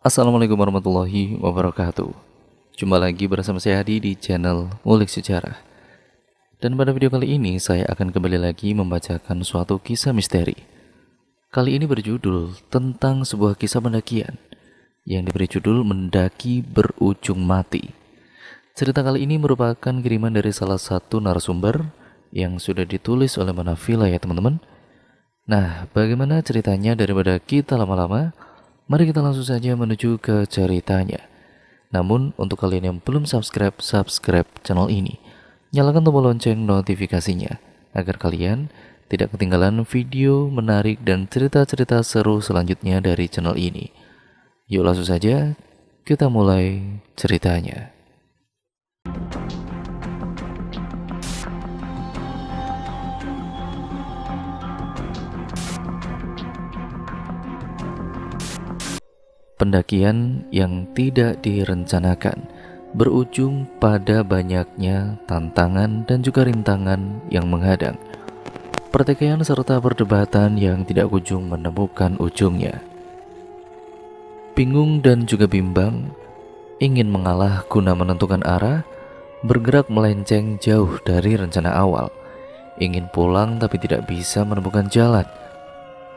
Assalamualaikum warahmatullahi wabarakatuh. Jumpa lagi bersama saya Hadi di channel Ngulik Sejarah. Dan pada video kali ini saya akan kembali lagi membacakan suatu kisah misteri. Kali ini berjudul tentang sebuah kisah pendakian yang diberi judul Mendaki Berujung Mati. Cerita kali ini merupakan kiriman dari salah satu narasumber yang sudah ditulis oleh Manafila ya teman-teman. Nah, bagaimana ceritanya daripada kita lama-lama? Mari kita langsung saja menuju ke ceritanya. Namun untuk kalian yang belum subscribe channel ini, nyalakan tombol lonceng notifikasinya agar kalian tidak ketinggalan video menarik dan cerita-cerita seru selanjutnya dari channel ini. Yuk langsung saja kita mulai ceritanya. Pendakian yang tidak direncanakan berujung pada banyaknya tantangan dan juga rintangan yang menghadang. Pertikaian serta perdebatan yang tidak kunjung menemukan ujungnya. Bingung dan juga bimbang, ingin mengalah guna menentukan arah, bergerak melenceng jauh dari rencana awal. Ingin pulang tapi tidak bisa menemukan jalan.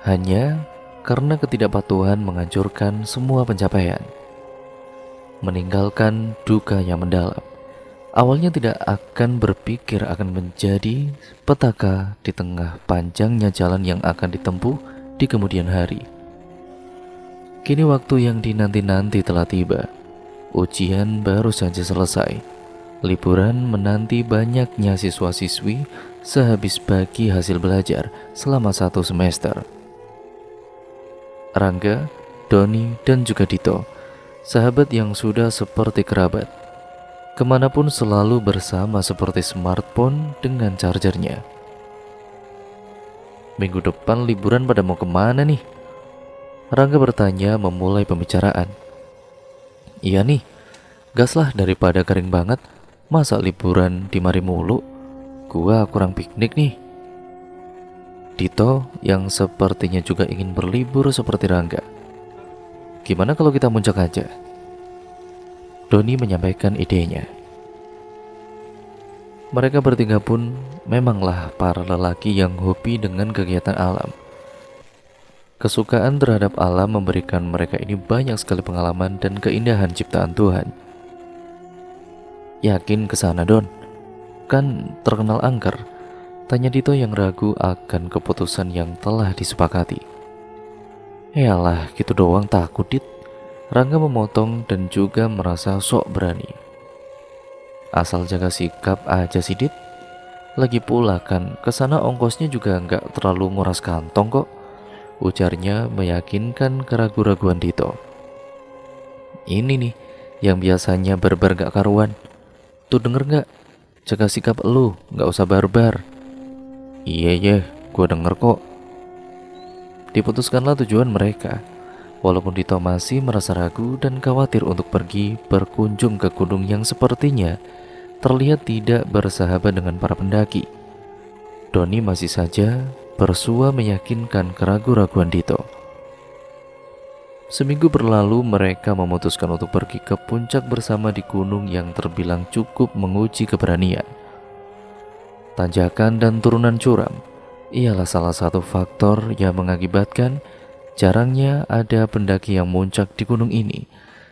Hanya karena ketidakpatuhan menghancurkan semua pencapaian. Meninggalkan duka yang mendalam. Awalnya tidak akan berpikir akan menjadi petaka di tengah panjangnya jalan yang akan ditempuh di kemudian hari. Kini waktu yang dinanti-nanti telah tiba. Ujian baru saja selesai. Liburan menanti banyaknya siswa-siswi sehabis bagi hasil belajar selama 1 semester. Rangga, Doni, dan juga Dito, sahabat yang sudah seperti kerabat. Kemanapun selalu bersama seperti smartphone dengan chargernya. Minggu depan liburan pada mau kemana nih? Rangga bertanya memulai pembicaraan. Iya nih, gas lah daripada kering banget. Masa liburan di mari mulu? Gua kurang piknik nih. Dito yang sepertinya juga ingin berlibur seperti Rangga. Gimana kalau kita muncak aja? Doni menyampaikan idenya. Mereka bertiga pun memanglah para lelaki yang hobi dengan kegiatan alam. Kesukaan terhadap alam memberikan mereka ini banyak sekali pengalaman dan keindahan ciptaan Tuhan. Yakin kesana Don? Kan terkenal angker. Tanya Dito yang ragu akan keputusan yang telah disepakati. Yalah, gitu doang takut Dit. Rangga memotong dan juga merasa sok berani. Asal jaga sikap aja sih Dit. Lagi pula kan kesana ongkosnya juga nggak terlalu nguras kantong kok. Ujarnya meyakinkan keraguan-raguan Dito. Ini nih yang biasanya barbar gak karuan. Tuh denger gak? Jaga sikap lu, gak usah barbar. Iya, gue denger kok. Diputuskanlah tujuan mereka. Walaupun Dito masih merasa ragu dan khawatir untuk pergi berkunjung ke gunung yang sepertinya terlihat tidak bersahabat dengan para pendaki. Doni masih saja bersua meyakinkan keraguan-raguan Dito. Seminggu berlalu mereka memutuskan untuk pergi ke puncak bersama di gunung yang terbilang cukup menguji keberanian. Tanjakan dan turunan curam ialah salah satu faktor yang mengakibatkan jarangnya ada pendaki yang muncak di gunung ini.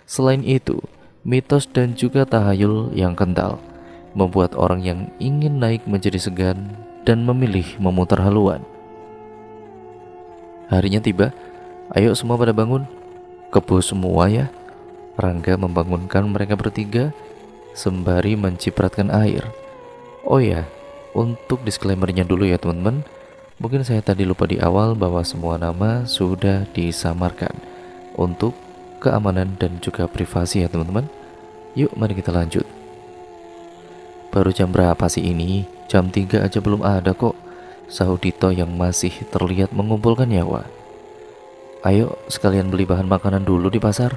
Selain itu, mitos dan juga tahayul yang kental membuat orang yang ingin naik menjadi segan dan memilih memutar haluan. Harinya tiba, ayo semua pada bangun. Kebo semua ya. Rangga membangunkan mereka bertiga sembari mencipratkan air. Oh ya, untuk disclaimernya dulu ya teman-teman. Mungkin saya tadi lupa di awal bahwa semua nama sudah disamarkan untuk keamanan dan juga privasi ya teman-teman. Yuk mari kita lanjut. Baru jam berapa sih ini? Jam 3 aja belum ada kok, sahut Dito yang masih terlihat mengumpulkan nyawa. Ayo sekalian beli bahan makanan dulu di pasar.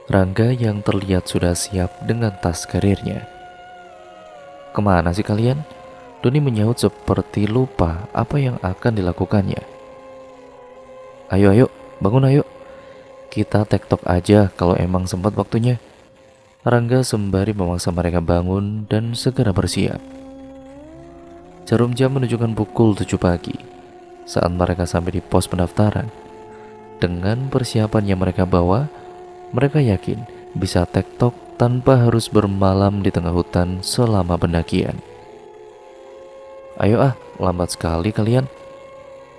Rangga yang terlihat sudah siap dengan tas karirnya. Kemana sih kalian? Doni menyaut seperti lupa apa yang akan dilakukannya. Ayo, bangun ayo. Kita tektok aja kalau emang sempat waktunya. Rangga sembari memaksa mereka bangun dan segera bersiap. Jarum jam menunjukkan pukul 7 pagi saat mereka sampai di pos pendaftaran. Dengan persiapan yang mereka bawa, mereka yakin bisa tektok tanpa harus bermalam di tengah hutan selama pendakian. Ayo lambat sekali kalian.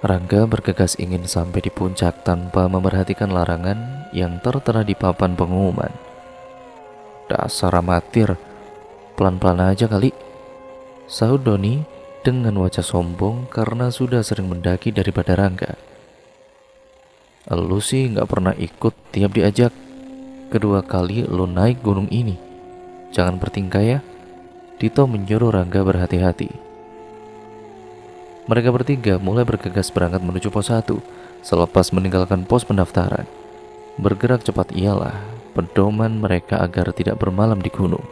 Rangga bergegas ingin sampai di puncak tanpa memperhatikan larangan yang tertera di papan pengumuman. Dasar amatir, pelan-pelan aja kali, sahut Doni dengan wajah sombong karena sudah sering mendaki daripada Rangga. Lu sih gak pernah ikut tiap diajak. Kedua kali lu naik gunung ini. Jangan bertingkah ya. Dito menyuruh Rangga berhati-hati. Mereka bertiga mulai bergegas berangkat menuju pos 1 selepas meninggalkan pos pendaftaran. Bergerak cepat ialah pedoman mereka agar tidak bermalam di gunung.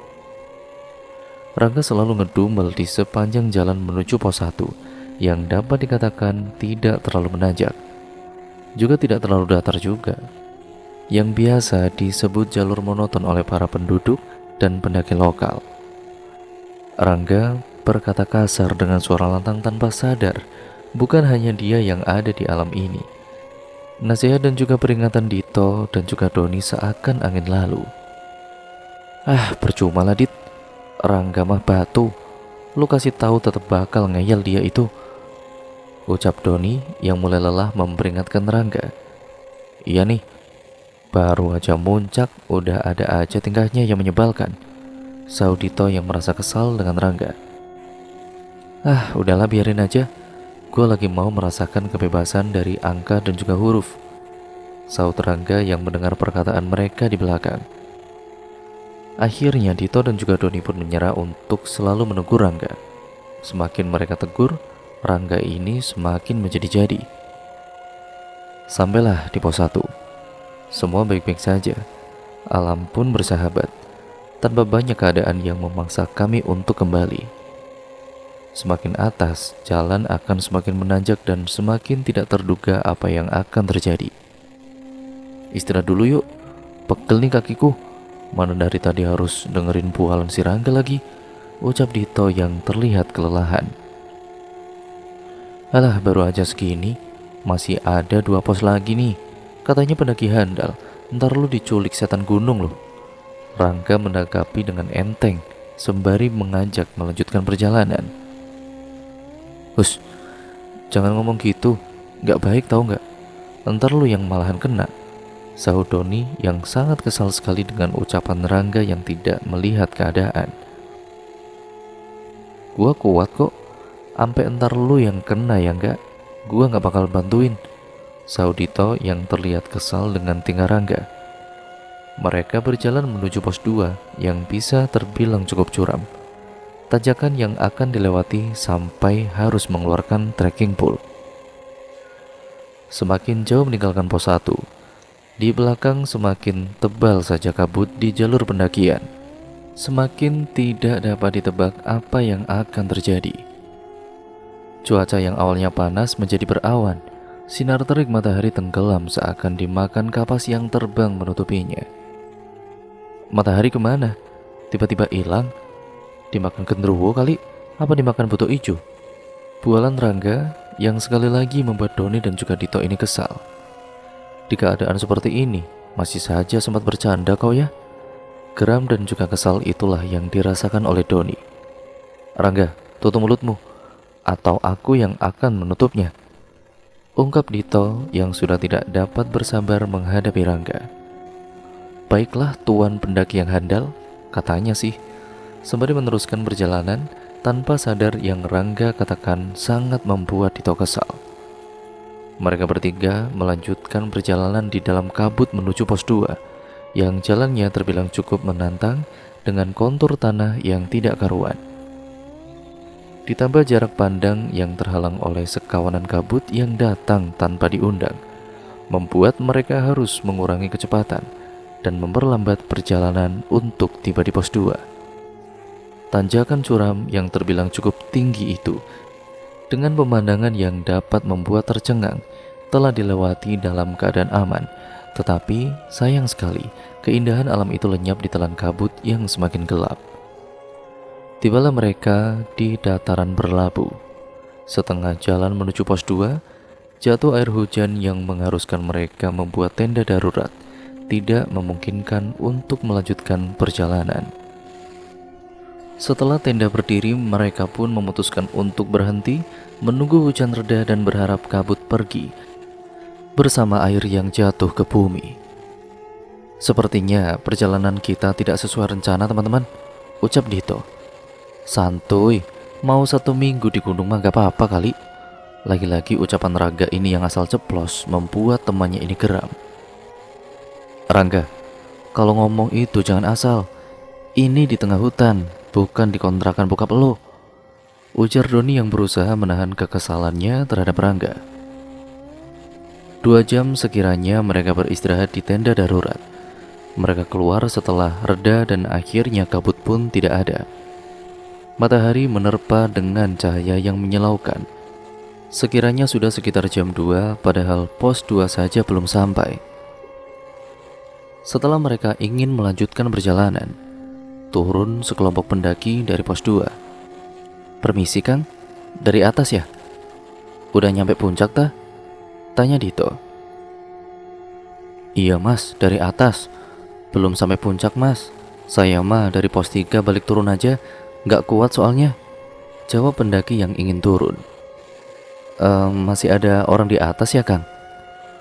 Rangga selalu ngedumel di sepanjang jalan menuju pos 1 yang dapat dikatakan tidak terlalu menanjak, juga tidak terlalu datar juga, yang biasa disebut jalur monoton oleh para penduduk dan pendaki lokal. Rangga berkata kasar dengan suara lantang tanpa sadar bukan hanya dia yang ada di alam ini. Nasihat dan juga peringatan Dito dan juga Doni seakan angin lalu. Percuma lah Dit, Rangga mah batu, lu kasih tahu tetap bakal ngeyel dia itu, ucap Doni yang mulai lelah memperingatkan Rangga. Iya nih, baru aja muncak udah ada aja tingkahnya yang menyebalkan, sahut Dito yang merasa kesal dengan Rangga. Udahlah biarin aja, gue lagi mau merasakan kebebasan dari angka dan juga huruf, sahut Rangga yang mendengar perkataan mereka di belakang. Akhirnya Dito dan juga Doni pun menyerah untuk selalu menegur Rangga. Semakin mereka tegur, Rangga ini semakin menjadi-jadi. Sampailah di pos 1. Semua baik-baik saja. Alam pun bersahabat, tanpa banyak keadaan yang memaksa kami untuk kembali. Semakin atas, jalan akan semakin menanjak dan semakin tidak terduga apa yang akan terjadi. Istirahat dulu yuk, pegel nih kakiku. Mana dari tadi harus dengerin bualan si Rangga lagi, ucap Dito yang terlihat kelelahan. Baru aja segini, masih ada 2 pos lagi nih. Katanya pendaki handal, ntar lu diculik setan gunung loh. Rangga menanggapi dengan enteng, sembari mengajak melanjutkan perjalanan. Jangan ngomong gitu, gak baik tau gak? Ntar lu yang malahan kena, sahut Doni yang sangat kesal sekali dengan ucapan Rangga yang tidak melihat keadaan. Gua kuat kok, ampe ntar lu yang kena ya enggak? Gua gak bakal bantuin, sahut Dito yang terlihat kesal dengan tingkah Rangga. Mereka berjalan menuju pos 2 yang bisa terbilang cukup curam. Tanjakan yang akan dilewati sampai harus mengeluarkan trekking pole. Semakin jauh meninggalkan pos 1, di belakang semakin tebal saja kabut di jalur pendakian. Semakin tidak dapat ditebak apa yang akan terjadi. Cuaca yang awalnya panas menjadi berawan. Sinar terik matahari tenggelam seakan dimakan kapas yang terbang menutupinya. Matahari kemana? Tiba-tiba hilang. Dimakan genderuwo kali? Apa dimakan buto ijo? Bualan Rangga yang sekali lagi membuat Doni dan juga Dito ini kesal. Di keadaan seperti ini, masih saja sempat bercanda kau ya? Geram dan juga kesal itulah yang dirasakan oleh Doni. Rangga, tutup mulutmu, atau aku yang akan menutupnya, ungkap Dito yang sudah tidak dapat bersabar menghadapi Rangga. Baiklah tuan pendaki yang handal, katanya sih, sembari meneruskan perjalanan tanpa sadar yang Rangga katakan sangat membuat Dito kesal. Mereka bertiga melanjutkan perjalanan di dalam kabut menuju pos 2 yang jalannya terbilang cukup menantang dengan kontur tanah yang tidak karuan. Ditambah jarak pandang yang terhalang oleh sekawanan kabut yang datang tanpa diundang, membuat mereka harus mengurangi kecepatan dan memperlambat perjalanan untuk tiba di pos 2. Tanjakan curam yang terbilang cukup tinggi itu, dengan pemandangan yang dapat membuat tercengang, telah dilewati dalam keadaan aman, Tetapi sayang sekali, keindahan alam itu lenyap di telan kabut yang semakin gelap. Tibalah mereka di dataran berlabu. Setengah jalan menuju pos 2, jatuh air hujan yang mengharuskan mereka membuat tenda darurat, tidak memungkinkan untuk melanjutkan perjalanan. Setelah tenda berdiri, mereka pun memutuskan untuk berhenti, menunggu hujan reda dan berharap kabut pergi bersama air yang jatuh ke bumi. Sepertinya perjalanan kita tidak sesuai rencana, teman-teman, ucap Dito. Santuy, mau 1 minggu di gunung mah gak apa-apa kali. Lagi-lagi ucapan Rangga ini yang asal ceplos membuat temannya ini geram. Rangga, kalau ngomong itu jangan asal. Ini di tengah hutan, bukan di kontrakan bokap lo, ujar Doni yang berusaha menahan kekesalannya terhadap Rangga. 2 jam sekiranya mereka beristirahat di tenda darurat. Mereka keluar setelah reda dan akhirnya kabut pun tidak ada. Matahari menerpa dengan cahaya yang menyilaukan. Sekiranya sudah sekitar jam 2, padahal pos 2 saja belum sampai. Setelah mereka ingin melanjutkan perjalanan, turun sekelompok pendaki dari pos 2. Permisi Kang, dari atas ya? Udah nyampe puncak tah? Tanya Dito. Iya mas, dari atas. Belum sampai puncak mas. Saya mah dari pos 3 balik turun aja, gak kuat soalnya, jawab pendaki yang ingin turun. Masih ada orang di atas ya Kang?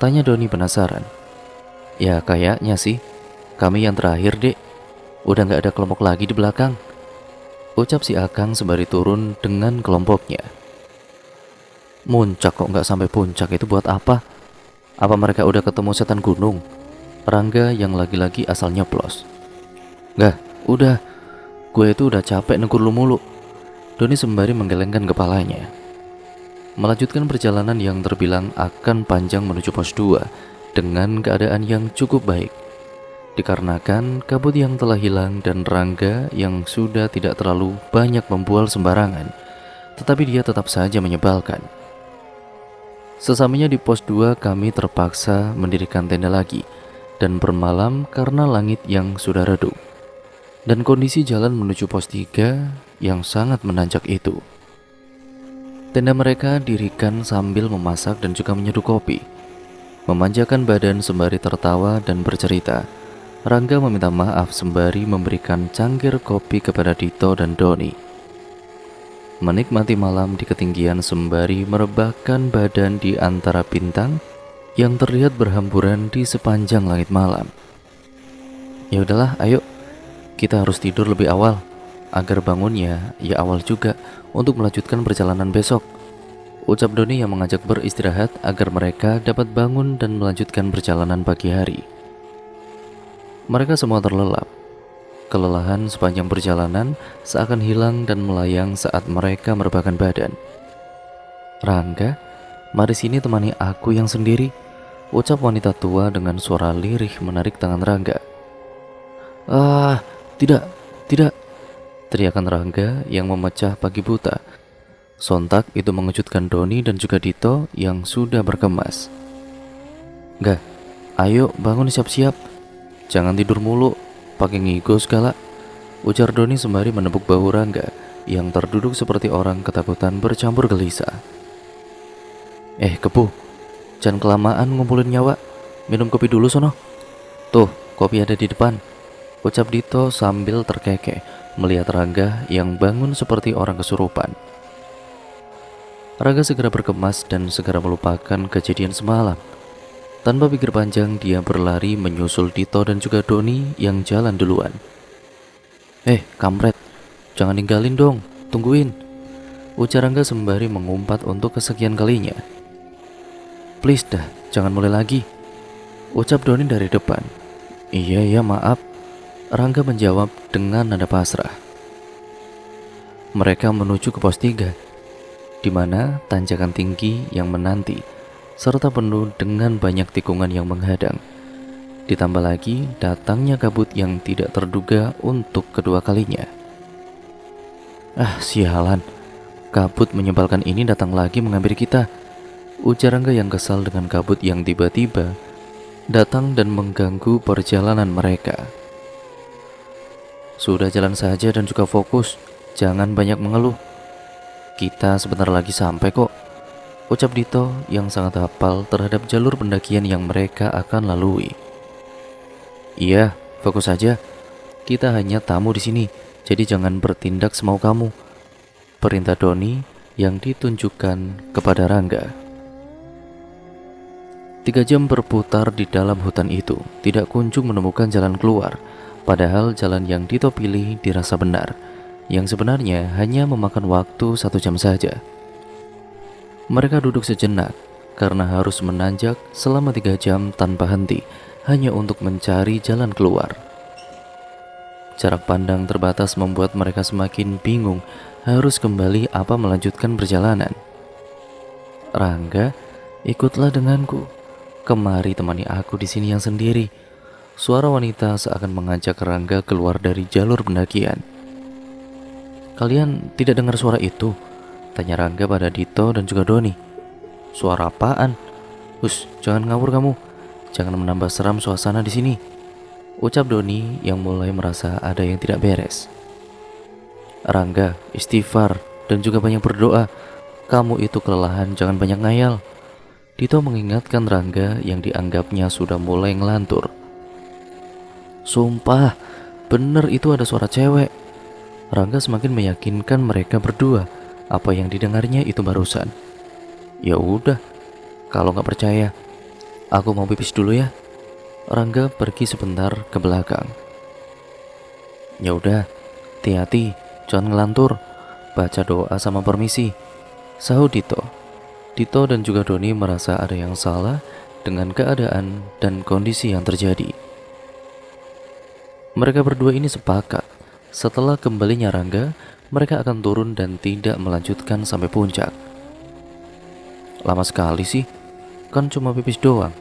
Tanya Doni penasaran. Ya kayaknya sih, kami yang terakhir dek. Udah gak ada kelompok lagi di belakang, ucap si Akang sembari turun dengan kelompoknya. Muncak kok gak sampai puncak, itu buat apa? Apa mereka udah ketemu setan gunung? Rangga yang lagi-lagi asal nyeplos. Gak, udah, gue itu udah capek negur lu mulu, Doni sembari menggelengkan kepalanya. Melanjutkan perjalanan yang terbilang akan panjang menuju pos 2 dengan keadaan yang cukup baik, dikarenakan kabut yang telah hilang dan Rangga yang sudah tidak terlalu banyak membual sembarangan, tetapi dia tetap saja menyebalkan. Sesamanya di pos 2 kami terpaksa mendirikan tenda lagi dan bermalam karena langit yang sudah redup dan kondisi jalan menuju pos 3 yang sangat menanjak itu. Tenda mereka dirikan sambil memasak dan juga menyeduh kopi. Memanjakan badan sembari tertawa dan bercerita, Rangga meminta maaf sembari memberikan cangkir kopi kepada Dito dan Doni. Menikmati malam di ketinggian sembari merebahkan badan di antara bintang yang terlihat berhamburan di sepanjang langit malam. Ya udahlah, ayo kita harus tidur lebih awal agar bangunnya ya awal juga untuk melanjutkan perjalanan besok, ucap Doni yang mengajak beristirahat agar mereka dapat bangun dan melanjutkan perjalanan pagi hari. Mereka semua terlelap. Kelelahan sepanjang perjalanan seakan hilang dan melayang saat mereka merebahkan badan. Rangga, mari sini temani aku yang sendiri, ucap wanita tua dengan suara lirih menarik tangan Rangga. Ah, tidak, teriakan Rangga yang memecah pagi buta. Sontak itu mengejutkan Doni dan juga Dito yang sudah berkemas. Gak, ayo bangun siap-siap, jangan tidur mulu, pakai ngigo segala, ujar Doni sembari menepuk bahu Rangga yang terduduk seperti orang ketakutan bercampur gelisah. Kepu, jangan kelamaan ngumpulin nyawa, minum kopi dulu sono. Tuh, kopi ada di depan, ucap Dito sambil terkekeh melihat Rangga yang bangun seperti orang kesurupan. Rangga segera berkemas dan segera melupakan kejadian semalam. Tanpa pikir panjang, dia berlari menyusul Dito dan juga Doni yang jalan duluan. Kampret, jangan ninggalin dong, tungguin, ujar Rangga sembari mengumpat untuk kesekian kalinya. Please dah, jangan mulai lagi, ucap Doni dari depan. Iya maaf, Rangga menjawab dengan nada pasrah. Mereka menuju ke pos 3, di mana tanjakan tinggi yang menanti serta penuh dengan banyak tikungan yang menghadang. Ditambah lagi datangnya kabut yang tidak terduga untuk kedua kalinya. Sialan, kabut menyebalkan ini datang lagi menghampiri kita, ujar Rangga yang kesal dengan kabut yang tiba-tiba datang dan mengganggu perjalanan mereka. Sudah jalan saja dan juga fokus, jangan banyak mengeluh. Kita sebentar lagi sampai kok, ucap Dito yang sangat hafal terhadap jalur pendakian yang mereka akan lalui. Iya, fokus saja. Kita hanya tamu di sini, jadi jangan bertindak semau kamu, perintah Doni yang ditunjukkan kepada Rangga. 3 jam berputar di dalam hutan itu, tidak kunjung menemukan jalan keluar. Padahal jalan yang Dito pilih dirasa benar, yang sebenarnya hanya memakan waktu 1 jam saja. Mereka duduk sejenak karena harus menanjak selama 3 jam tanpa henti, hanya untuk mencari jalan keluar. Jarak pandang terbatas membuat mereka semakin bingung harus kembali apa melanjutkan perjalanan. Rangga, ikutlah denganku. Kemari temani aku di sini yang sendiri. Suara wanita seakan mengajak Rangga keluar dari jalur pendakian. Kalian tidak dengar suara itu? Tanya Rangga pada Dito dan juga Doni. Suara apaan? Jangan ngawur kamu. Jangan menambah seram suasana di sini, ucap Doni yang mulai merasa ada yang tidak beres. Rangga, istighfar dan juga banyak berdoa. Kamu itu kelelahan, jangan banyak ngayal. Dito mengingatkan Rangga yang dianggapnya sudah mulai ngelantur. Sumpah, bener itu ada suara cewek. Rangga semakin meyakinkan mereka berdua apa yang didengarnya itu barusan. Ya udah, kalau nggak percaya, aku mau pipis dulu ya. Rangga pergi sebentar ke belakang. Ya udah, hati-hati, jangan ngelantur. Baca doa sama permisi, sahut Dito. Dito dan juga Doni merasa ada yang salah dengan keadaan dan kondisi yang terjadi. Mereka berdua ini sepakat, setelah kembalinya Rangga, mereka akan turun dan tidak melanjutkan sampai puncak. Lama sekali sih, kan cuma pipis doang.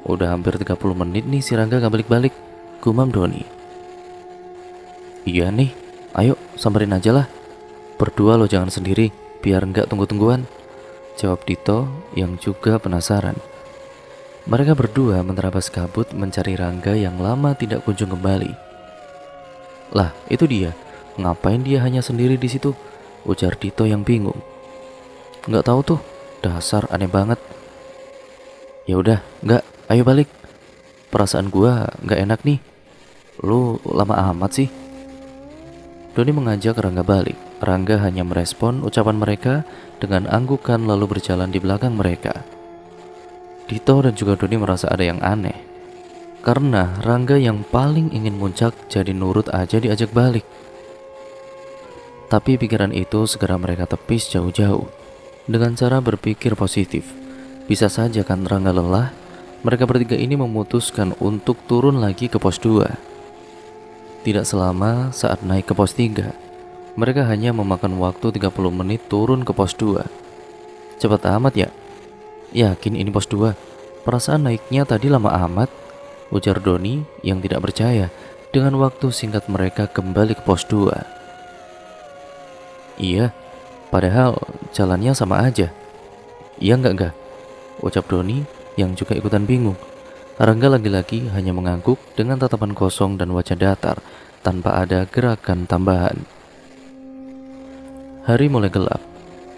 Udah hampir 30 menit nih si Rangga gak balik-balik, gumam Doni. Iya nih, ayo samperin aja lah. Berdua lo jangan sendiri, biar nggak tunggu-tungguan, jawab Dito yang juga penasaran. Mereka berdua menerabas kabut mencari Rangga yang lama tidak kunjung kembali. Lah, itu dia. Ngapain dia hanya sendiri di situ? Ujar Dito yang bingung. Nggak tahu tuh, dasar aneh banget. Ya udah, nggak, ayo balik. Perasaan gua nggak enak nih. Lu lama amat sih. Doni mengajak Rangga balik. Rangga hanya merespon ucapan mereka dengan anggukan lalu berjalan di belakang mereka. Dito dan juga Doni merasa ada yang aneh, karena Rangga yang paling ingin muncak jadi nurut aja diajak balik. Tapi pikiran itu segera mereka tepis jauh-jauh dengan cara berpikir positif. Bisa saja kan Rangga lelah. Mereka bertiga ini memutuskan untuk turun lagi ke pos 2. Tidak selama saat naik ke pos 3, mereka hanya memakan waktu 30 menit turun ke pos 2. Cepat amat ya? Yakin ini pos 2? Perasaan naiknya tadi lama amat, ujar Doni yang tidak percaya dengan waktu singkat mereka kembali ke pos 2. Iya, padahal jalannya sama aja. Iya enggak, ucap Doni yang juga ikutan bingung. Rangga lagi-lagi hanya mengangguk dengan tatapan kosong dan wajah datar tanpa ada gerakan tambahan. Hari mulai gelap.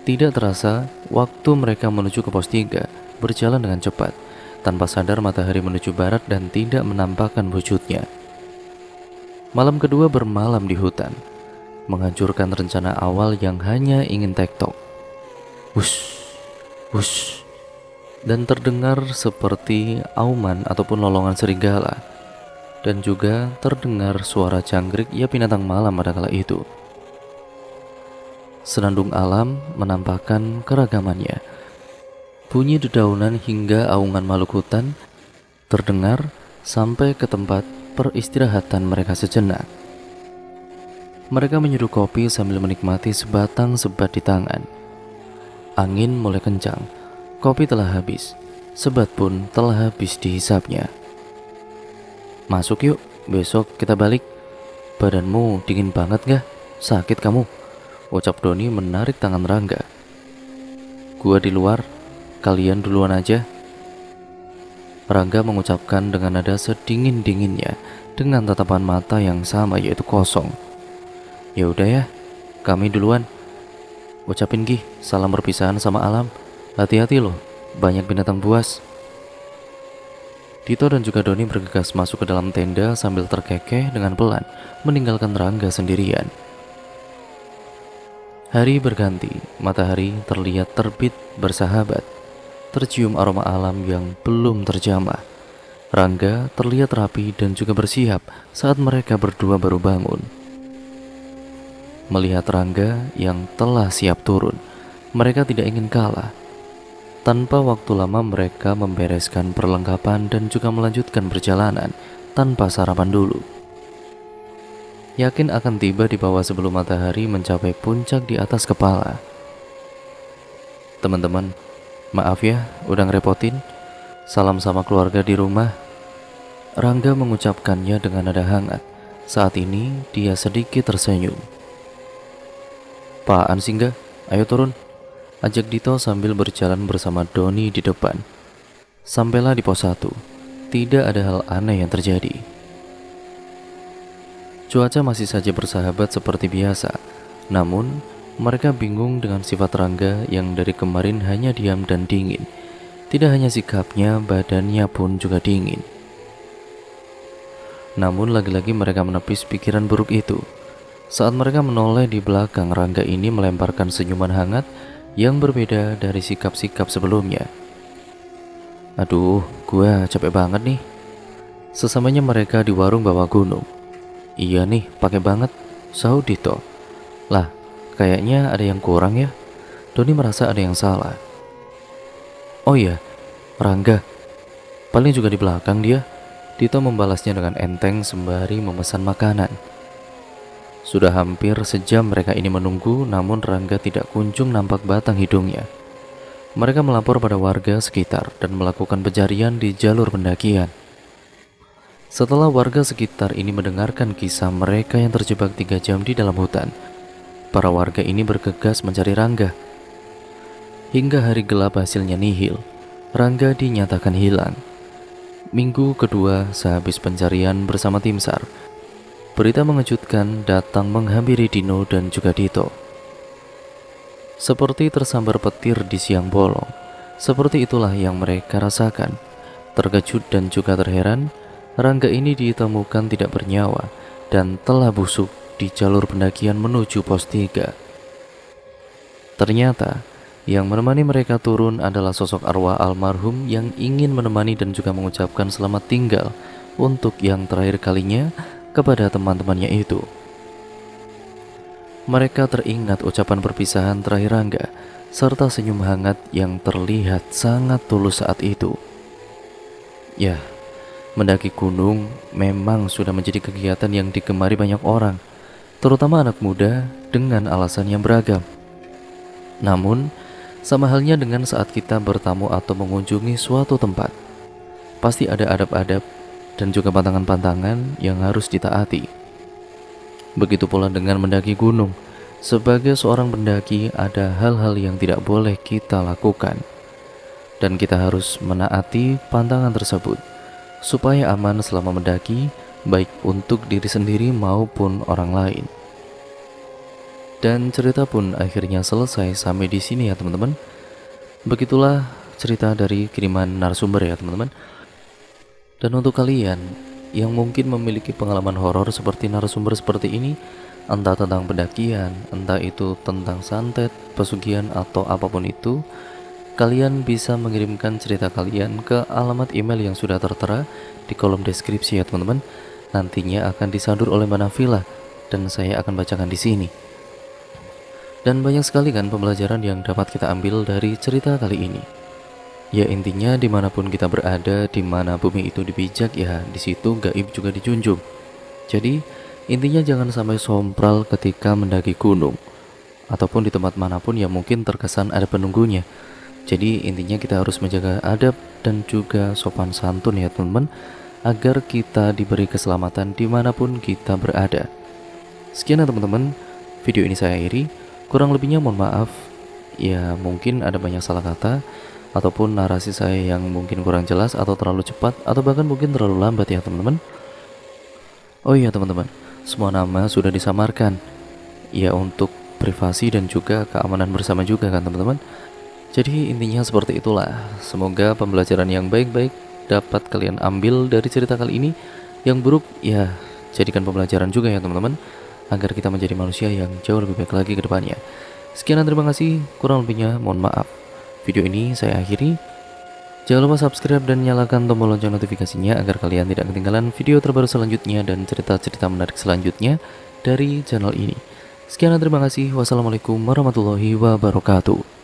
Tidak terasa, waktu mereka menuju ke pos 3 berjalan dengan cepat. Tanpa sadar matahari menuju barat dan tidak menampakkan wujudnya. Malam kedua bermalam di hutan, menghancurkan rencana awal yang hanya ingin tektok. Wush, wush, dan terdengar seperti auman ataupun lolongan serigala. Dan juga terdengar suara jangkrik ya binatang malam pada kala itu. Senandung alam menampakkan keragamannya. Bunyi dedaunan hingga aungan makhluk hutan terdengar sampai ke tempat peristirahatan mereka sejenak. Mereka menyeduh kopi sambil menikmati sebatang sebat di tangan. Angin mulai kencang, kopi telah habis, sebat pun telah habis dihisapnya. Masuk yuk, besok kita balik. Badanmu dingin banget gak? Sakit kamu? Ucap Doni menarik tangan Rangga. Gua di luar, kalian duluan aja. Rangga mengucapkan dengan nada sedingin-dinginnya dengan tatapan mata yang sama yaitu kosong. Ya udah ya, kami duluan. Ucapin Gi, salam perpisahan sama alam. Hati-hati loh, banyak binatang buas. Dito dan juga Doni bergegas masuk ke dalam tenda sambil terkekeh dengan pelan meninggalkan Rangga sendirian. Hari berganti, matahari terlihat terbit bersahabat. Tercium aroma alam yang belum terjamah. Rangga terlihat rapi dan juga bersiap saat mereka berdua baru bangun. Melihat Rangga yang telah siap turun, mereka tidak ingin kalah. Tanpa waktu lama mereka membereskan perlengkapan dan juga melanjutkan perjalanan tanpa sarapan dulu. Yakin akan tiba di bawah sebelum matahari mencapai puncak di atas kepala. Teman-teman, maaf ya udah ngerepotin. Salam sama keluarga di rumah. Rangga mengucapkannya dengan nada hangat. Saat ini dia sedikit tersenyum. Apaan sih enggak? Ayo turun, ajak Dito sambil berjalan bersama Doni di depan. Sampailah di pos 1. Tidak ada hal aneh yang terjadi. Cuaca masih saja bersahabat seperti biasa. Namun, mereka bingung dengan sifat Rangga yang dari kemarin hanya diam dan dingin. Tidak hanya sikapnya, badannya pun juga dingin. Namun lagi-lagi mereka menepis pikiran buruk itu. Saat mereka menoleh di belakang, Rangga ini melemparkan senyuman hangat yang berbeda dari sikap-sikap sebelumnya. Aduh, gua capek banget nih. Sesamanya mereka di warung bawah gunung. Iya nih, pakai banget, sahut Dito. Lah, kayaknya ada yang kurang ya. Doni merasa ada yang salah. Oh iya, Rangga, paling juga di belakang dia. Dito membalasnya dengan enteng sembari memesan makanan. Sudah hampir sejam mereka ini menunggu, namun Rangga tidak kunjung nampak batang hidungnya. Mereka melapor pada warga sekitar dan melakukan pencarian di jalur pendakian. Setelah warga sekitar ini mendengarkan kisah mereka yang terjebak 3 jam di dalam hutan, para warga ini bergegas mencari Rangga. Hingga hari gelap hasilnya nihil, Rangga dinyatakan hilang. Minggu kedua sehabis pencarian bersama tim SAR, berita mengejutkan datang menghampiri Dino dan juga Dito. Seperti tersambar petir di siang bolong, seperti itulah yang mereka rasakan. Terkejut dan juga terheran, Rangga ini ditemukan tidak bernyawa dan telah busuk di jalur pendakian menuju pos 3. Ternyata, yang menemani mereka turun adalah sosok arwah almarhum yang ingin menemani dan juga mengucapkan selamat tinggal untuk yang terakhir kalinya kepada teman-temannya itu. Mereka teringat ucapan perpisahan terakhir Rangga, serta senyum hangat yang terlihat sangat tulus saat itu. Ya, mendaki gunung memang sudah menjadi kegiatan yang digemari banyak orang, terutama anak muda dengan alasan yang beragam. Namun, sama halnya dengan saat kita bertamu atau mengunjungi suatu tempat, pasti ada adab-adab dan juga pantangan-pantangan yang harus ditaati. Begitu pula dengan mendaki gunung. Sebagai seorang pendaki, ada hal-hal yang tidak boleh kita lakukan, dan kita harus menaati pantangan tersebut supaya aman selama mendaki, baik untuk diri sendiri maupun orang lain. Dan cerita pun akhirnya selesai sampai di sini ya teman-teman. Begitulah cerita dari kiriman narasumber ya teman-teman. Dan untuk kalian yang mungkin memiliki pengalaman horor seperti narasumber seperti ini, entah tentang pendakian, entah itu tentang santet, pesugihan atau apapun itu, kalian bisa mengirimkan cerita kalian ke alamat email yang sudah tertera di kolom deskripsi ya teman-teman. Nantinya akan disadur oleh Mbak Nafila dan saya akan bacakan di sini. Dan banyak sekali kan pembelajaran yang dapat kita ambil dari cerita kali ini. Ya intinya dimanapun kita berada, dimana bumi itu dipijak ya di situ gaib juga dijunjung. Jadi intinya jangan sampai sompral ketika mendaki gunung ataupun di tempat manapun yang mungkin terkesan ada penunggunya. Jadi intinya kita harus menjaga adab dan juga sopan santun ya teman-teman, agar kita diberi keselamatan dimanapun kita berada. Sekian ya teman-teman, video ini saya akhiri. Kurang lebihnya mohon maaf, ya mungkin ada banyak salah kata. ataupun narasi saya yang mungkin kurang jelas atau terlalu cepat atau bahkan mungkin terlalu lambat ya teman-teman. Oh iya teman-teman, semua nama sudah disamarkan ya untuk privasi dan juga keamanan bersama juga kan teman-teman. Jadi intinya seperti itulah. Semoga pembelajaran yang baik-baik dapat kalian ambil dari cerita kali ini. Yang buruk ya jadikan pembelajaran juga ya teman-teman, agar kita menjadi manusia yang jauh lebih baik lagi ke depannya. Sekian dan terima kasih, kurang lebihnya mohon maaf. Video ini saya akhiri. Jangan lupa subscribe dan nyalakan tombol lonceng notifikasinya agar kalian tidak ketinggalan video terbaru selanjutnya dan cerita-cerita menarik selanjutnya dari channel ini. Sekian dan terima kasih. Wassalamualaikum warahmatullahi wabarakatuh.